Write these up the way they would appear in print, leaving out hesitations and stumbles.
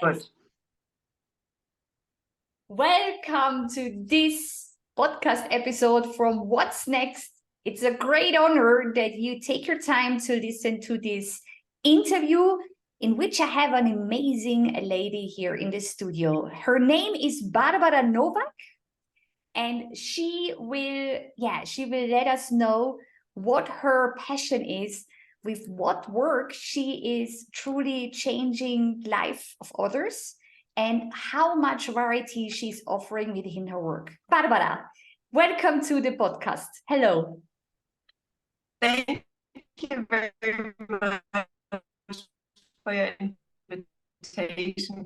Good. Welcome to this podcast episode from What's Next. It's a great honor that you take your time to listen to this interview in which I have an amazing lady here in the studio. Her name is Barbara Nowak, and she will let us know what her passion is, with what work she is truly changing life of others, and how much variety she's offering within her work. Barbara, welcome to the podcast. Hello. Thank you very much for your invitation,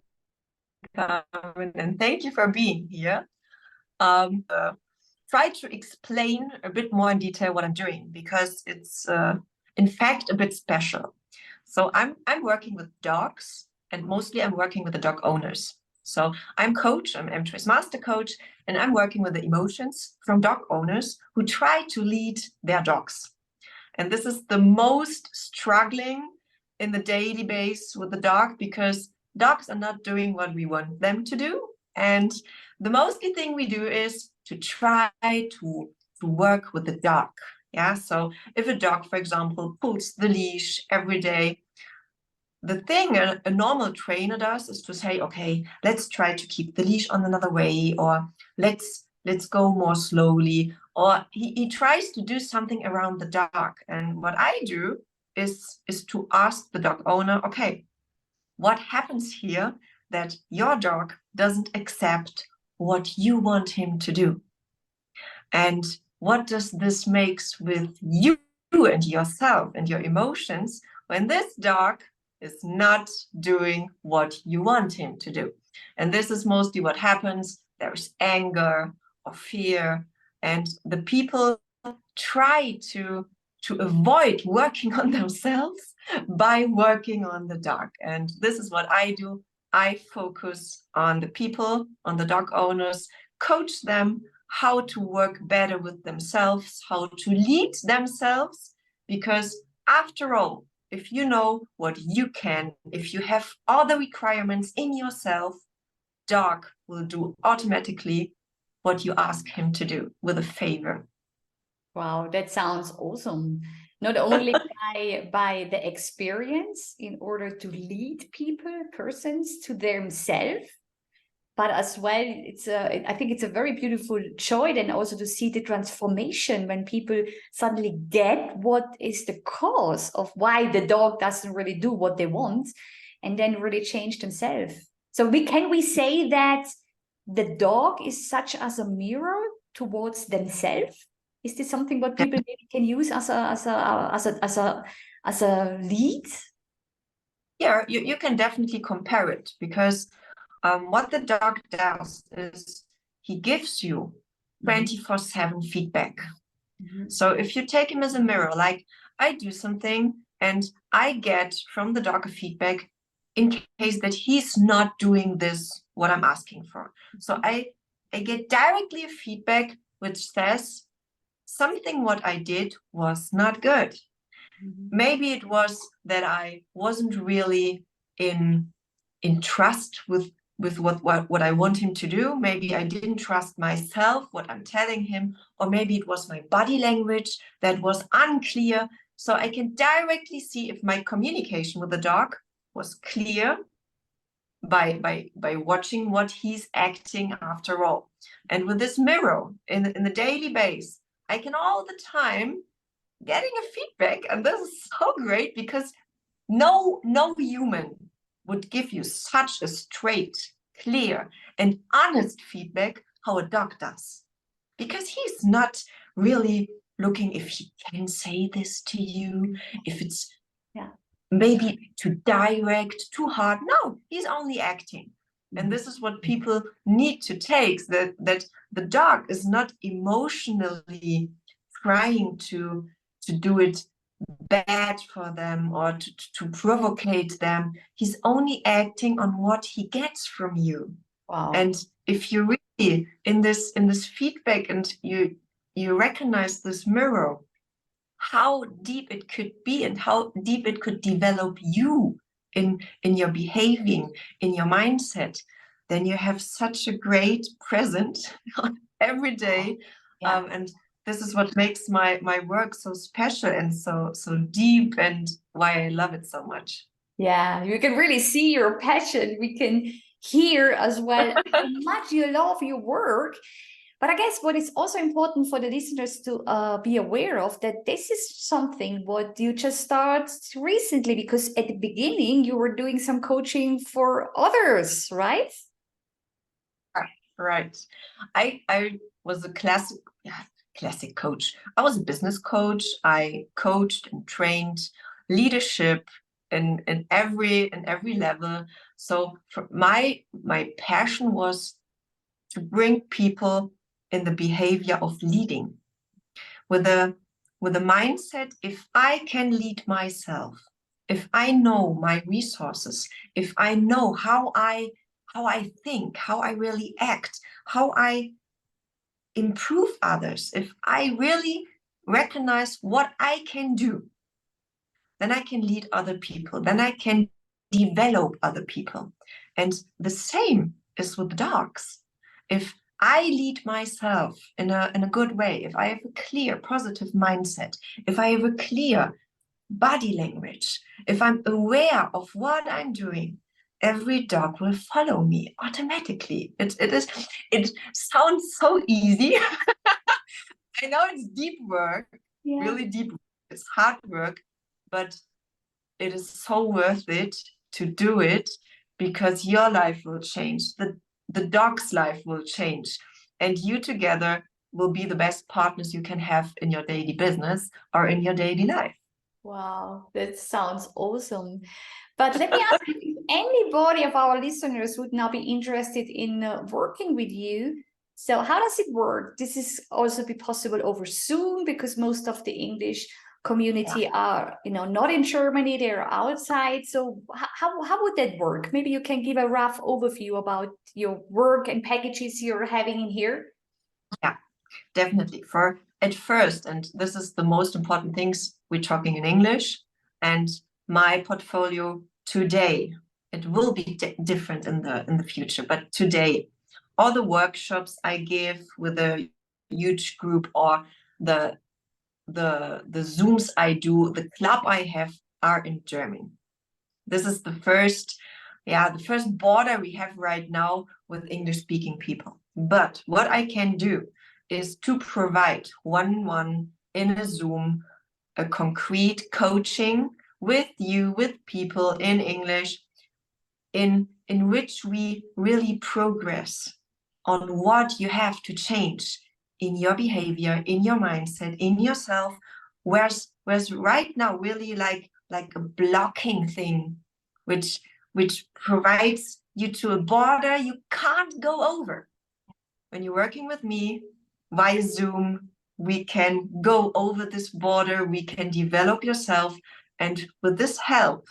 Carmen, and thank you for being here. Try to explain a bit more in detail what I'm doing, because it's in fact a bit special. So I'm working with dogs, and mostly I'm working with the dog owners. So I'm coach, I'm M2S master coach, and I'm working with the emotions from dog owners who try to lead their dogs. And this is the most struggling in the daily base with the dog, because dogs are not doing what we want them to do. And the mostly thing we do is to try to work with the dog. Yeah. So if a dog, for example, pulls the leash every day, the thing a normal trainer does is to say, okay, let's try to keep the leash on another way, or let's go more slowly, or he tries to do something around the dog. And what I do is to ask the dog owner, okay, what happens here that your dog doesn't accept what you want him to do? And what does this makes with you and yourself and your emotions when this dog is not doing what you want him to do? And this is mostly what happens. There's anger or fear, and the people try to avoid working on themselves by working on the dog. And this is what I do. I focus on the people, on the dog owners, coach them how to work better with themselves, how to lead themselves, because after all, if you know what you can, if you have all the requirements in yourself, dog will do automatically what you ask him to do with a favor. Wow, that sounds awesome. Not only by the experience in order to lead persons to themselves, but as well, I think it's a very beautiful joy then also to see the transformation when people suddenly get what is the cause of why the dog doesn't really do what they want, and then really change themselves. So can we say that the dog is such as a mirror towards themselves? Is this something what people maybe can use as a lead? Yeah, you can definitely compare it, because what the dog does is he gives you 24/7 feedback. So if you take him as a mirror, like I do something and I get from the dog a feedback in case that he's not doing this, what I'm asking for. So I get directly a feedback which says something what I did was not good. Maybe it was that I wasn't really in trust with what I want him to do. Maybe I didn't trust myself, what I'm telling him, or maybe it was my body language that was unclear. So I can directly see if my communication with the dog was clear by watching what he's acting after all. And with this mirror in the daily base, I can all the time getting a feedback. And this is so great, because no human would give you such a straight, clear, and honest feedback how a dog does. Because he's not really looking if he can say this to you, if it's maybe too direct, too hard. No, he's only acting. And this is what people need to take, that the dog is not emotionally trying to do it bad for them or to provocate them. He's only acting on what he gets from you. Wow. And if you really in this feedback and you recognize this mirror, how deep it could be and how deep it could develop you in your behaving, in your mindset, then you have such a great present every day. Yeah. And this is what makes my work so special and so deep, and why I love it so much. Yeah, you can really see your passion. We can hear as well how much you love your work. But I guess what is also important for the listeners to be aware of, that this is something what you just started recently, because at the beginning you were doing some coaching for others, right? Right. I was a classic coach. I was a business coach. I coached and trained leadership in every level. So for my passion was to bring people in the behavior of leading with a mindset. If I can lead myself, if I know my resources, if I know how I think, how I really act, how I improve others, if I really recognize what I can do, then I can lead other people, then I can develop other people. And the same is with dogs. If I lead myself in a good way, if I have a clear, positive mindset, if I have a clear body language, if I'm aware of what I'm doing, every dog will follow me automatically. It sounds so easy. I know it's deep work, Yeah. really deep work. It's hard work, but it is so worth it to do it, because your life will change. The dog's life will change. And you together will be the best partners you can have in your daily business or in your daily life. Wow, that sounds awesome. But let me ask you, if anybody of our listeners would now be interested in working with you, so how does it work? This is also be possible over Zoom, because most of the English community are, not in Germany, they're outside. So how would that work? Maybe you can give a rough overview about your work and packages you're having in here. Yeah, definitely. For at first, and this is the most important things, we're talking in English, and my portfolio today, it will be different in the future, but today, all the workshops I give with a huge group, or the the Zooms I do, the club I have, are in German. This is the first border we have right now with English speaking people. But what I can do is to provide one-on-one in a Zoom, a concrete coaching with you, with people in English, in which we really progress on what you have to change in your behavior, in your mindset, in yourself. Whereas right now really like a blocking thing, which provides you to a border you can't go over. When you're working with me via Zoom, we can go over this border, we can develop yourself, and with this help,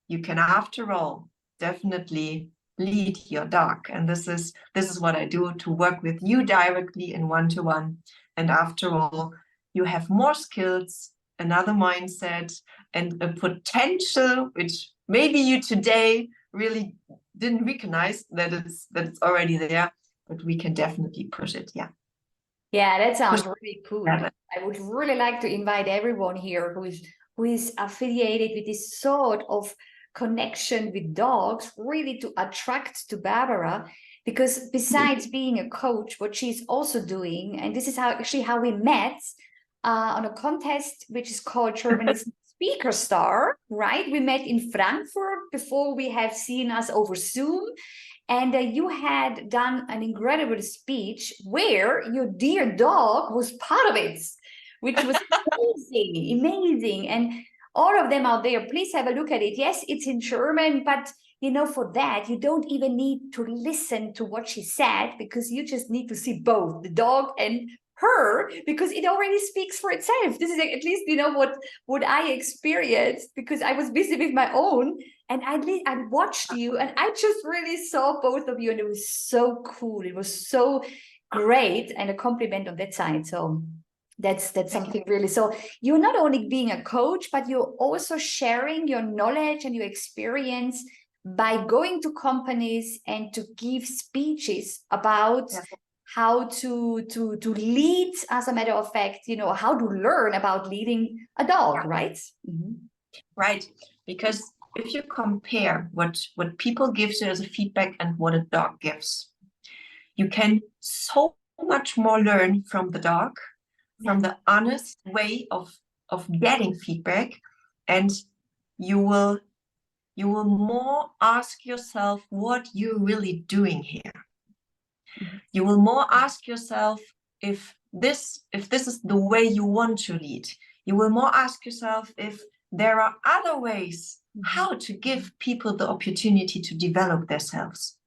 you can, after all, definitely lead your dog. And this is what I do, to work with you directly in one-to-one. And after all, you have more skills, another mindset, and a potential which maybe you today really didn't recognize that it's already there, but we can definitely push it. Yeah. Yeah, that sounds Push really cool. it. I would really like to invite everyone here who is affiliated with this sort of connection with dogs, really to attract to Barbara, because besides being a coach, what she's also doing, and this is how we met on a contest which is called Germany's Speaker Star, right? We met in Frankfurt before we have seen us over Zoom. And you had done an incredible speech where your dear dog was part of it, which was amazing, amazing. And all of them out there, please have a look at it. Yes, it's in German, but for that, you don't even need to listen to what she said, because you just need to see both the dog and her, because it already speaks for itself. This is at least, what I experienced, because I was busy with my own. And I watched you, and I just really saw both of you, and it was so cool. It was so great, and a compliment on that side. So That's something really. So you're not only being a coach, but you're also sharing your knowledge and your experience by going to companies and to give speeches about how to lead, as a matter of fact, how to learn about leading a dog, right? Right. Because if you compare what people give you as a feedback and what a dog gives, you can so much more learn from the dog, from the honest way of getting feedback, and you will more ask yourself what you're really doing here. You will more ask yourself if this is the way you want to lead. You will more ask yourself if there are other ways how to give people the opportunity to develop themselves.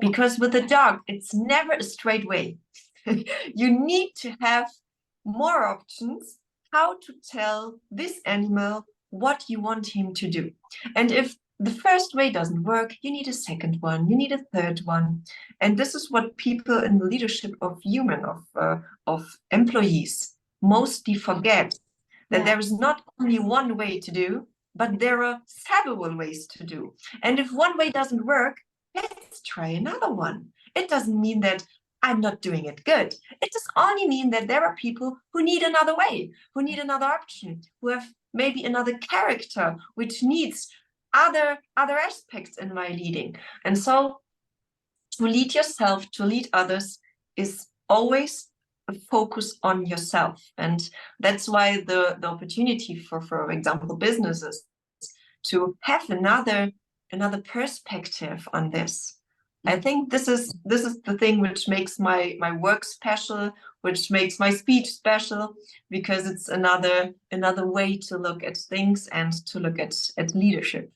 Because with a dog, it's never a straight way. You need to have more options how to tell this animal what you want him to do. And if the first way doesn't work, you need a second one, you need a third one. And this is what people in the leadership of of employees mostly forget, that there is not only one way to do, but there are several ways to do. And if one way doesn't work, let's try another one. It doesn't mean that I'm not doing it good. It does only mean that there are people who need another way, who need another option, who have maybe another character, which needs other aspects in my leading. And so to lead yourself, to lead others, is always a focus on yourself. And that's why the opportunity for example, businesses to have another perspective on this. I think this is the thing which makes my work special, which makes my speech special, because it's another way to look at things and to look at leadership.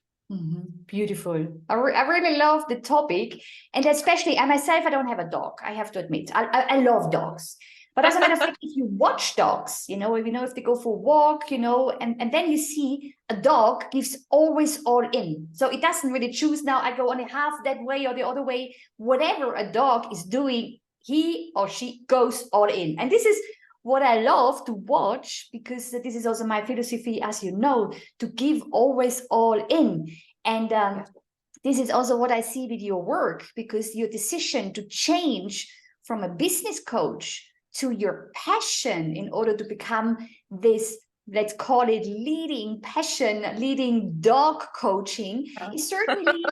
Beautiful. I really love the topic, and especially I myself, I don't have a dog, I have to admit. I love dogs. But as a matter of fact, if you watch dogs, if they go for a walk, and then you see a dog gives always all in. So it doesn't really choose, now I go only half that way or the other way. Whatever a dog is doing, he or she goes all in. And this is what I love to watch, because this is also my philosophy, as you know, to give always all in. And this is also what I see with your work, because your decision to change from a business coach to your passion in order to become this, let's call it leading passion, leading dog coaching, is certainly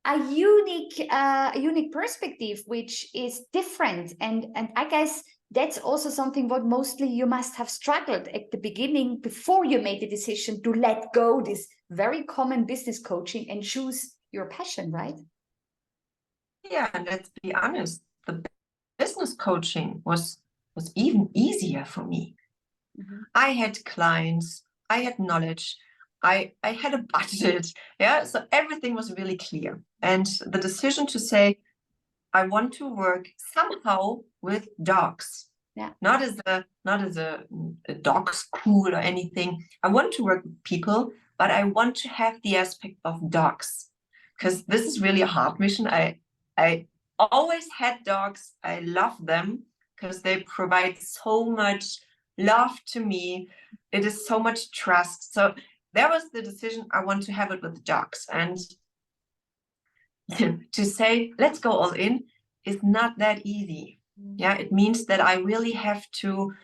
a unique perspective, which is different. And I guess that's also something what mostly you must have struggled at the beginning, before you made the decision to let go this very common business coaching and choose your passion, right? Yeah, and let's be honest, the business coaching was even easier for me. I had clients, I had knowledge, I had a budget, so everything was really clear. And the decision to say, I want to work somehow with dogs, not as a dog school or anything. I want to work with people, but I want to have the aspect of dogs, because this is really a hard mission. I always had dogs. I love them because they provide so much love to me. It is so much trust. So that was the decision. I want to have it with dogs. And to say, let's go all in, is not that easy. It means that I really have to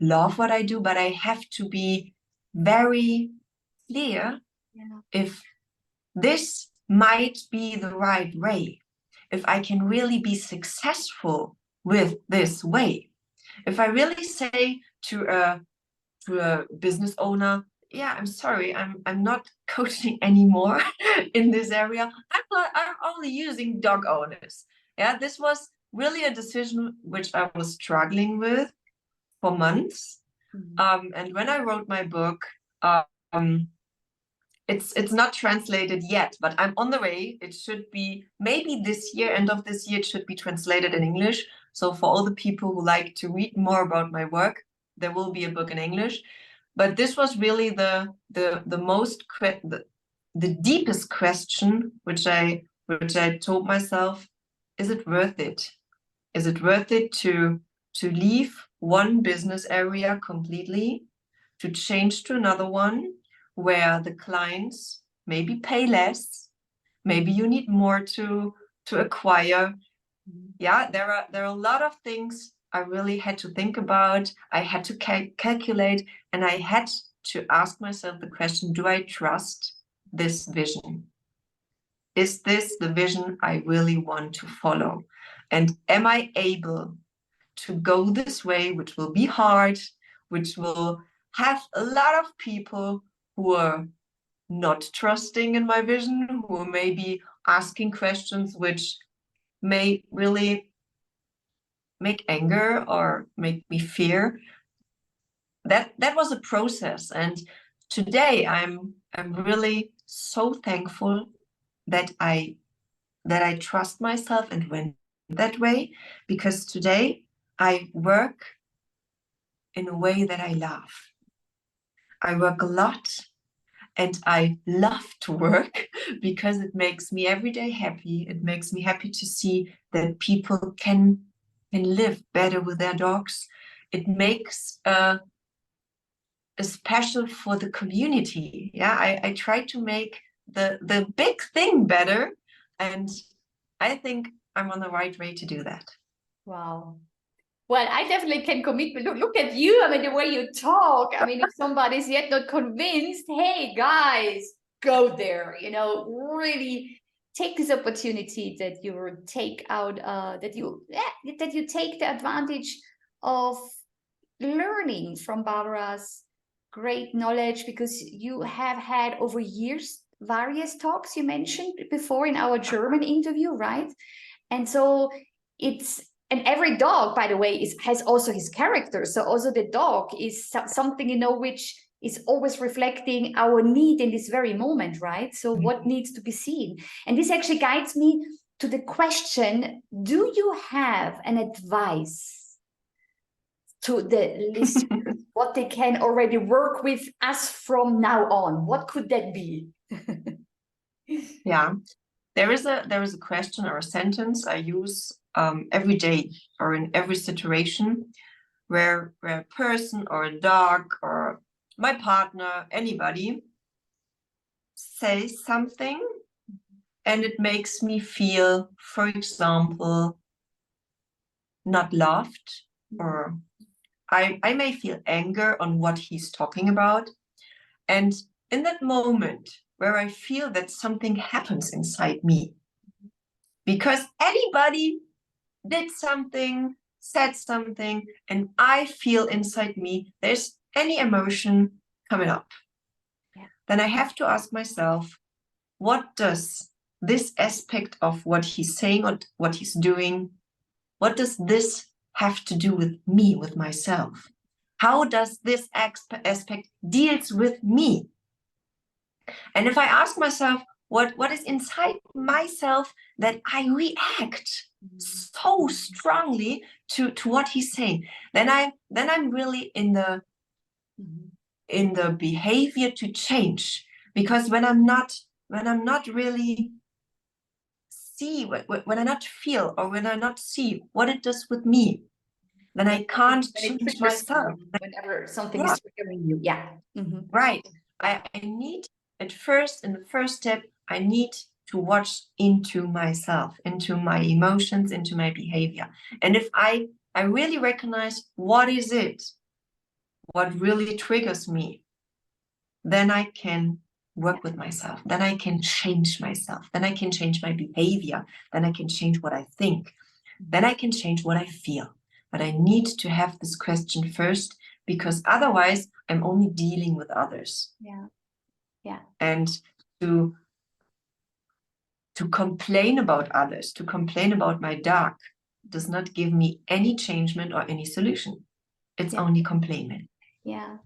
love what I do, but I have to be very clear if this might be the right way, if I can really be successful with this way. If I really say to a business owner, I'm sorry, I'm not coaching anymore in this area. I'm only using dog owners. This was really a decision which I was struggling with for months. And when I wrote my book, it's not translated yet, but I'm on the way. It should be maybe this year, end of this year, it should be translated in English. So for all the people who like to read more about my work, there will be a book in English. But this was really the deepest question, which I told myself: is it worth it? Is it worth it to leave one business area completely to change to another one where the clients maybe pay less, maybe you need more to acquire. Yeah, there are a lot of things I really had to think about. I had to calculate, and I had to ask myself the question, do I trust this vision? Is this the vision I really want to follow? And am I able to go this way, which will be hard, which will have a lot of people who are not trusting in my vision, who may be asking questions which may really make anger or make me fear. That was a process, and today I'm really so thankful that I trust myself and went that way, because today I work in a way that I love. I work a lot, and I love to work because it makes me every day happy. It makes me happy to see that people can live better with their dogs. It makes a special for the community. Yeah, I try to make the big thing better, and I think I'm on the right way to do that. Wow. Well, I definitely can commit. Look at you. I mean, the way you talk. I mean, if somebody's yet not convinced, hey, guys, go there. Really take this opportunity that you take out, that you take the advantage of learning from Barbara's great knowledge, because you have had over years various talks you mentioned before in our German interview, right? And so and every dog, by the way, has also his character. So also the dog is something, which is always reflecting our need in this very moment, right? So what needs to be seen? And this actually guides me to the question, do you have an advice to the listeners, what they can already work with us from now on? What could that be? Yeah, there is a question or a sentence I use every day or in every situation where a person or a dog or my partner, anybody, says something and it makes me feel, for example, not loved, or I may feel anger on what he's talking about. And in that moment where I feel that something happens inside me, because anybody did something, said something, and I feel inside me there's any emotion coming up, then I have to ask myself, what does this aspect of what he's saying or what he's doing, what does this have to do with me, with myself? How does this aspect deals with me? And if I ask myself, what is inside myself that I react so strongly to what he's saying, then I'm really in the behavior to change. Because when I'm not really when I not feel, or when I not see what it does with me, then I can't change myself. Whenever something is triggering you. Yeah. Right. I need, at first, in the first step, I need to watch into myself, into my emotions, into my behavior. And if I really recognize what is it, what really triggers me, then I can work with myself. Then I can change myself. Then I can change my behavior. Then I can change what I think. Then I can change what I feel. But I need to have this question first, because otherwise I'm only dealing with others. Yeah. Yeah. And to complain about others, to complain about my dog, does not give me any changement or any solution. It's only complaining. Yeah.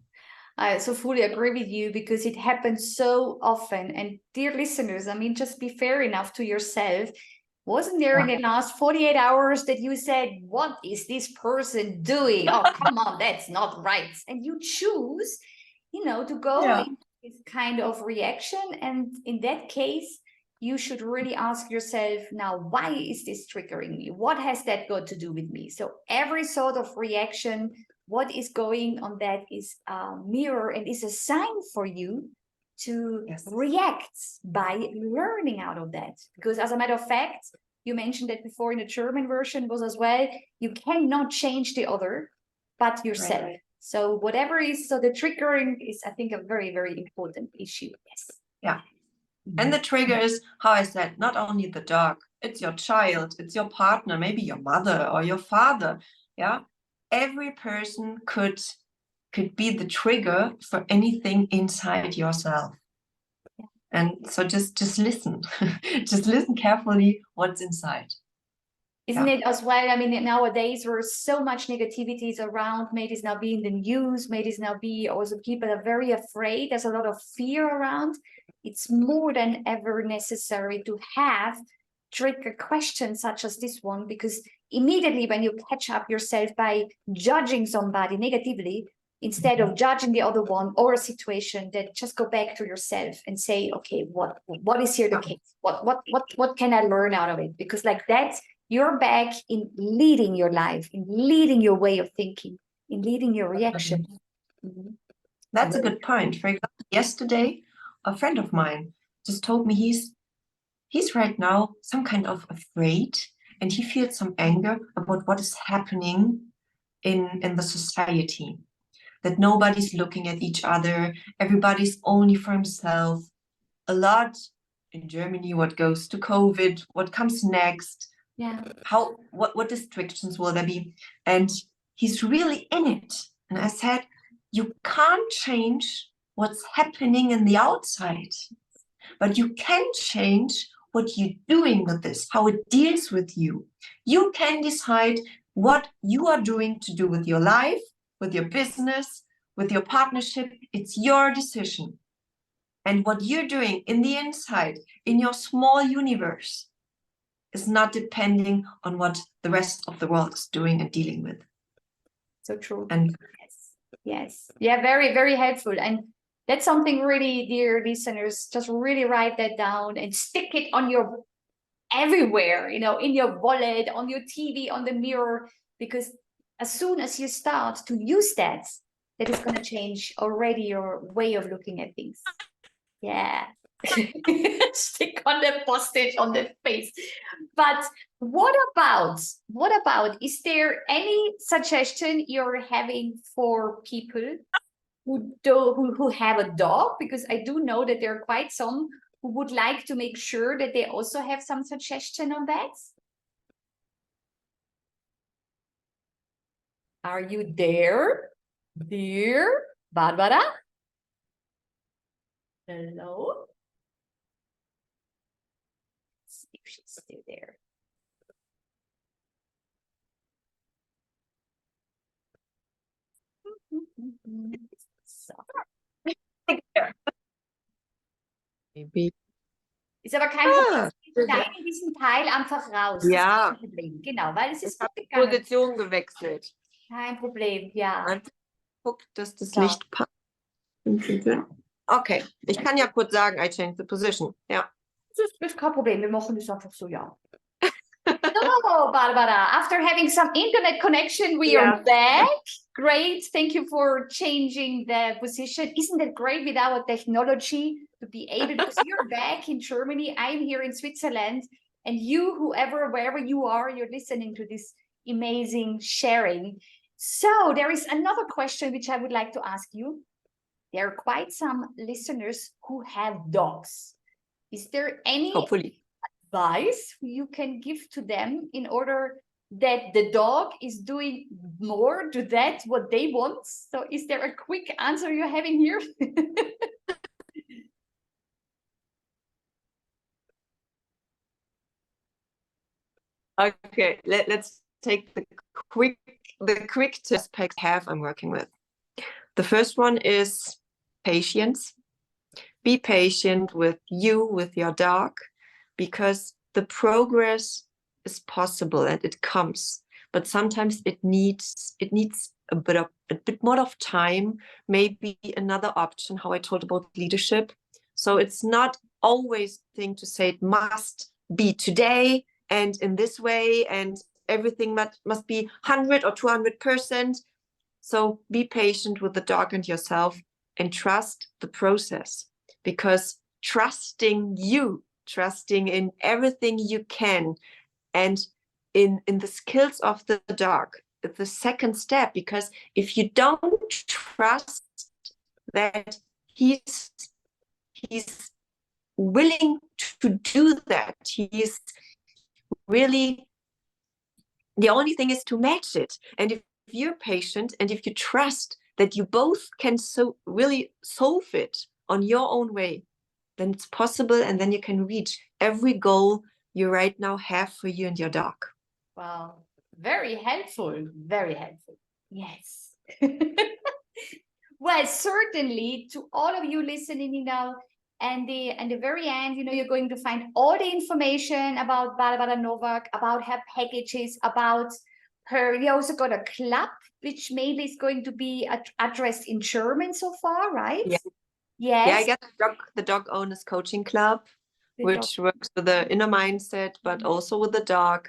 I so fully agree with you, because it happens so often. And dear listeners, I mean, just be fair enough to yourself. Wasn't there in the last 48 hours that you said, what is this person doing? Oh, come on, that's not right. And you choose, to go into this kind of reaction. And in that case, you should really ask yourself now, why is this triggering me? What has that got to do with me? So every sort of reaction, what is going on, that is a mirror and is a sign for you to react by learning out of that. Because as a matter of fact, you mentioned that before in the German version was as well, you cannot change the other, but yourself. Right. So whatever is, so the triggering is, I think, a very, very important issue. Yes. Yeah. And the trigger is, how I said, not only the dog, it's your child, it's your partner, maybe your mother or your father. Yeah. Every person could be the trigger for anything inside yourself. Yeah. And so just listen, just listen carefully what's inside. Isn't it as well? I mean, nowadays there's so much negativities around. May this now be in the news, may this now be also people are very afraid. There's a lot of fear around. It's more than ever necessary to have trigger questions such as this one, because immediately when you catch up yourself by judging somebody negatively, instead of judging the other one or a situation, that just go back to yourself and say, okay, what is here the case? What can I learn out of it? Because like that, you're back in leading your life, in leading your way of thinking, in leading your reaction. Mm-hmm. That's a good point. For example, yesterday, a friend of mine just told me he's right now some kind of afraid, and he feels some anger about what is happening in the society, that nobody's looking at each other, everybody's only for himself. A lot in Germany, what goes to COVID, what comes next, what restrictions will there be? And he's really in it. And I said, you can't change what's happening in the outside, but you can change what you're doing with this, how it deals with you. You can decide what you are doing to do with your life, with your business, with your partnership. It's your decision. And what you're doing in the inside, in your small universe, is not depending on what the rest of the world is doing and dealing with. So true. And yes. Yeah, very, very helpful. And that's something really, dear listeners, just really write that down and stick it on your everywhere, you know, in your wallet, on your TV, on the mirror, because as soon as you start to use that, that is going to change already your way of looking at things. Yeah. Stick on the postage on the face. But what about, is there any suggestion you're having for people who have a dog? Because I do know that there are quite some who would like to make sure that they also have some suggestion on that. Are you there, dear Barbara? Hello? Let's see if she's still there. So. Maybe. Ist aber kein Problem. Schneide diesen Teil einfach raus. Ja. Das ist kein Problem. Genau, weil es ist Ich habe die gegangen. Position gewechselt. Kein Problem, ja. Guck, dass das Licht passt. Okay, ich kann ja kurz sagen, I changed the position. Ja. Das ist kein Problem, wir machen das einfach so, ja. So, Barbara, after having some internet connection, we are back. Great, thank you for changing the position. Isn't it great with our technology to be able, because you're back in Germany, I'm here in Switzerland, and you, wherever you are, you're listening to this amazing sharing. So there is another question which I would like to ask you. There are quite some listeners who have dogs. Is there any advice you can give to them in order that the dog is doing more to that what they want? So is there a quick answer you're having here? Okay, let's take the quick aspects I'm working with. The first one is patience. Be patient with you, with your dog, because the progress is possible and it comes, but sometimes it needs a bit more of time, maybe another option, how I told about leadership. So it's not always think to say it must be today and in this way, and everything must be 100 or 200%. So be patient with the dog and yourself and trust the process, because trusting in everything you can and in the skills of the dog, the second step, because if you don't trust that he's willing to do that, he's really, the only thing is to match it. And if you're patient and if you trust that you both can really solve it on your own way, then it's possible, and then you can reach every goal you right now have for you and your dog. Wow, very helpful, very helpful. Yes. Well, certainly to all of you listening, and the very end, you're going to find all the information about Barbara Nowak, about her packages, about her. You also got a club, which mainly is going to be addressed in German so far, right? Yeah. Yes. Yeah, I got the dog owners coaching club, which works with the inner mindset, but also with the dog.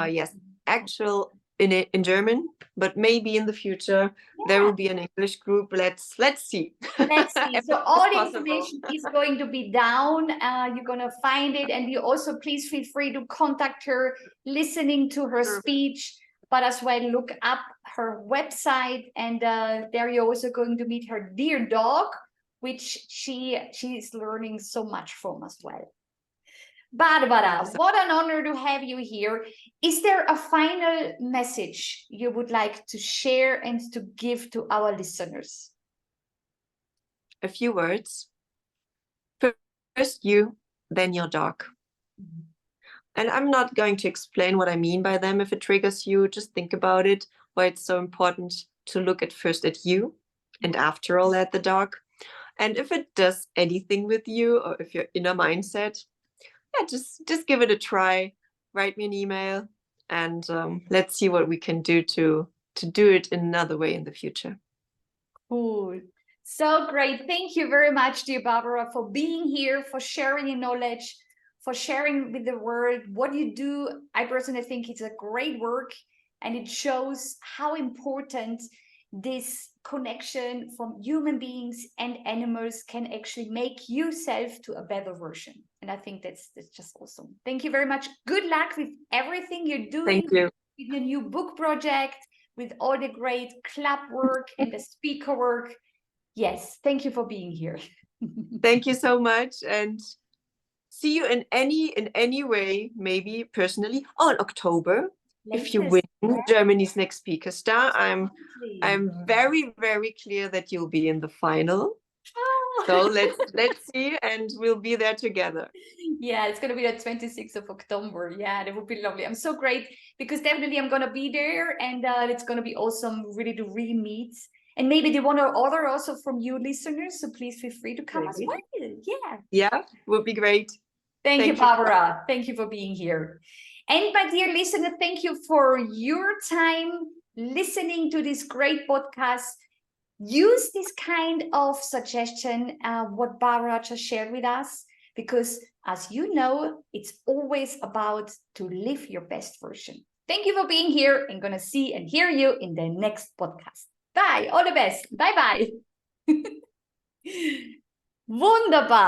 Yes, actual in German, but maybe in the future there will be an English group. Let's see. Let's see. So all the information is going to be down. You're going to find it, and you also please feel free to contact her, listening to her speech, but as well look up her website, and there you're also going to meet her dear dog, which she is learning so much from as well. Barbara, what an honor to have you here. Is there a final message you would like to share and to give to our listeners? A few words. First you, then your dog. And I'm not going to explain what I mean by them. If it triggers you, just think about it, why it's so important to look at first at you and after all at the dog. And if it does anything with you, or if your inner mindset, just give it a try. Write me an email, and let's see what we can do to do it in another way in the future. Cool. So great. Thank you very much, dear Barbara, for being here, for sharing your knowledge, for sharing with the world what you do. I personally think it's a great work, and it shows how important this connection from human beings and animals can actually make yourself to a better version. And I think that's just awesome. Thank you very much. Good luck with everything you're doing. Thank you. With the new book project, with all the great club work and the speaker work. Yes, thank you for being here. Thank you so much, and see you in any way, maybe personally, in October. If you win Germany's Next Speaker Star, I'm very, very clear that you'll be in the final. So let's see, and we'll be there together. Yeah, it's going to be the 26th of October. Yeah, that would be lovely. I'm so great, because definitely I'm going to be there, and it's going to be awesome really to re-meet. And maybe they want to order also from you listeners, so please feel free to come as well. Yeah, would be great. Thank you, Barbara. Thank you for being here. And my dear listener, thank you for your time listening to this great podcast. Use this kind of suggestion, what Barbara just shared with us, because as you know, it's always about to live your best version. Thank you for being here, and going to see and hear you in the next podcast. Bye. All the best. Bye-bye. Wunderbar.